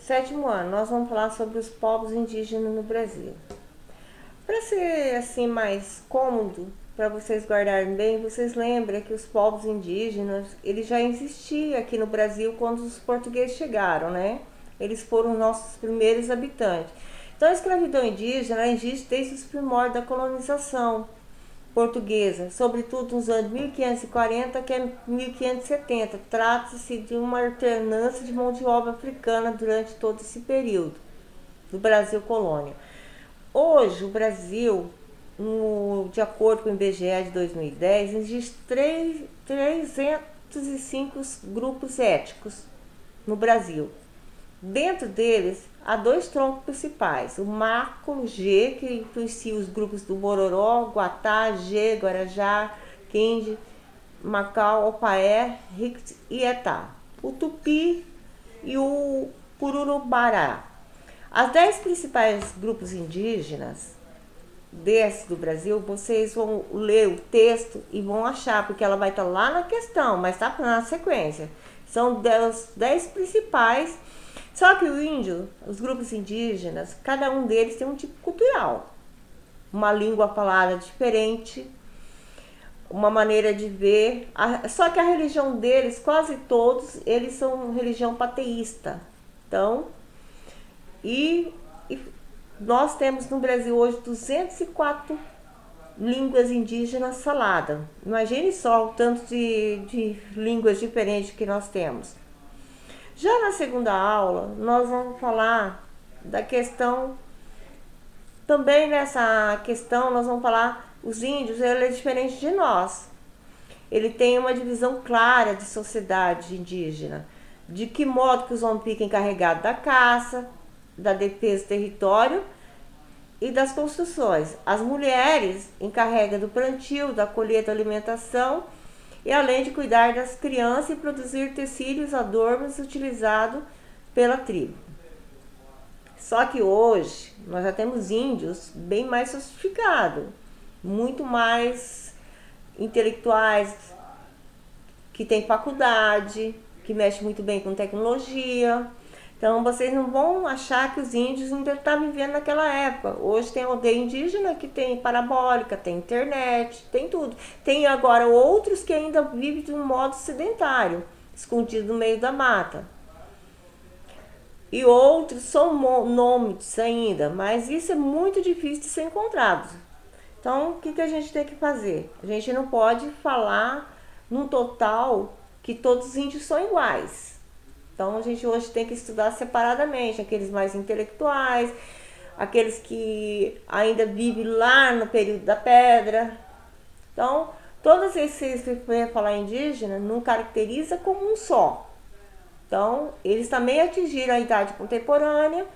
Sétimo ano, nós vamos falar sobre os povos indígenas no Brasil. Para ser assim mais cômodo, para vocês guardarem bem, vocês lembram que os povos indígenas, eles já existiam aqui no Brasil quando os portugueses chegaram, né? Eles foram nossos primeiros habitantes. Então a escravidão indígena existe desde os primórdios da colonização portuguesa, sobretudo nos anos 1540 a 1570. Trata-se de uma alternância de mão de obra africana durante todo esse período do Brasil colônia. Hoje, o Brasil, de acordo com o IBGE de 2010, existem 305 grupos étnicos no Brasil. Dentro deles, há dois troncos principais, o Marco G, que influencia os grupos do Bororó, Guatá, G, Guarajá, Quinde, Macau, Opaé, Rict e Etá, o Tupi e o Pururubará. As 10 principais grupos indígenas desse do Brasil, vocês vão ler o texto e vão achar, porque ela vai estar lá na questão, mas está na sequência. São os 10 principais. Só que o índio, os grupos indígenas, cada um deles tem um tipo cultural, uma língua falada diferente, uma maneira de ver. Só que a religião deles, quase todos, eles são religião panteísta. Então, e nós temos no Brasil hoje 204 línguas indígenas faladas. Imagine só o tanto de línguas diferentes que nós temos. Já na segunda aula, nós vamos falar da questão, também nessa questão nós vamos falar, os índios, ele é diferente de nós. Ele tem uma divisão clara de sociedade indígena. De que modo que os homens ficam encarregados da caça, da defesa do território e das construções. As mulheres encarregam do plantio, da colheita, da alimentação e além de cuidar das crianças e produzir tecidos, adornos utilizados pela tribo. Só que hoje nós já temos índios bem mais sofisticados, muito mais intelectuais, que têm faculdade, que mexem muito bem com tecnologia. Então vocês não vão achar que os índios ainda estão vivendo naquela época. Hoje tem aldeia indígena que tem parabólica, tem internet, tem tudo. Tem agora outros que ainda vivem de um modo sedentário, escondido no meio da mata. E outros são nômades ainda, mas isso é muito difícil de ser encontrado. Então o que a gente tem que fazer? A gente não pode falar num total que todos os índios são iguais. Então a gente hoje tem que estudar separadamente, aqueles mais intelectuais, aqueles que ainda vivem lá no período da pedra. Então, todos esses que eu falar indígena não caracteriza como um só. Então, eles também atingiram a idade contemporânea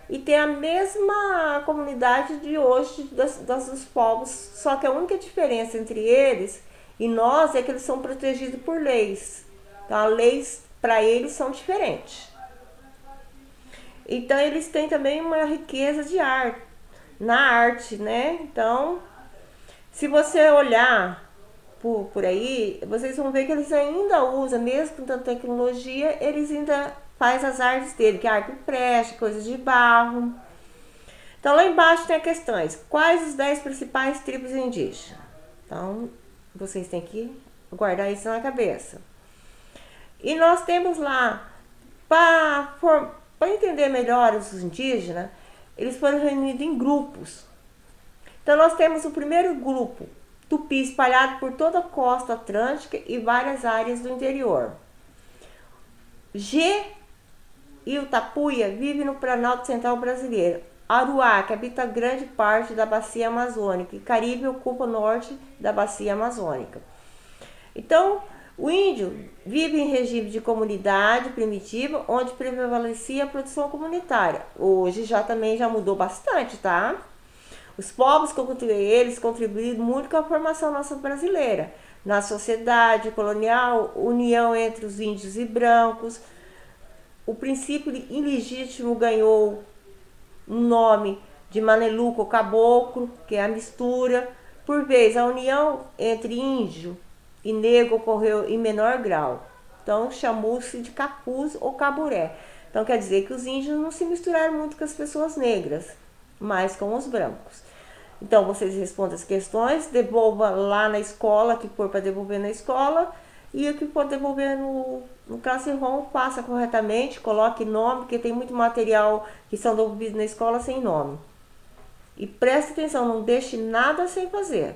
e tem a mesma comunidade de hoje dos povos, só que a única diferença entre eles e nós é que eles são protegidos por leis. Então, as leis para eles são diferentes. Então eles têm também uma riqueza de arte, na arte, né? Então, se você olhar por aí, vocês vão ver que eles ainda usam, mesmo com tanta tecnologia, eles ainda fazem as artes dele, que é arco e flecha, coisas de barro. Então lá embaixo tem questões. Quais os 10 principais tribos indígenas? Então, vocês têm que guardar isso na cabeça. E nós temos lá, para entender melhor os indígenas, eles foram reunidos em grupos. Então nós temos o primeiro grupo, Tupi, espalhado por toda a costa atlântica e várias áreas do interior. G e o Tapuia vivem no Planalto Central brasileiro. Aruá, que habita grande parte da bacia amazônica, e Caribe ocupa o norte da bacia amazônica. Então, o índio vive em regime de comunidade primitiva, onde prevalecia a produção comunitária. Hoje também já mudou bastante, tá? Os povos que eu cultivei, eles contribuíram muito com a formação nossa brasileira. Na sociedade colonial, união entre os índios e brancos. O princípio ilegítimo ganhou um nome de maneluco caboclo, que é a mistura. Por vez, a união entre índio e negro ocorreu em menor grau. Então chamou-se de capuz ou caburé. Então quer dizer que os índios não se misturaram muito com as pessoas negras, mas com os brancos. Então vocês respondem as questões, devolva lá na escola, que for para devolver na escola, e o que for devolver no classroom, passa corretamente, coloque nome, porque tem muito material que são devolvidos na escola sem nome. E preste atenção, não deixe nada sem fazer.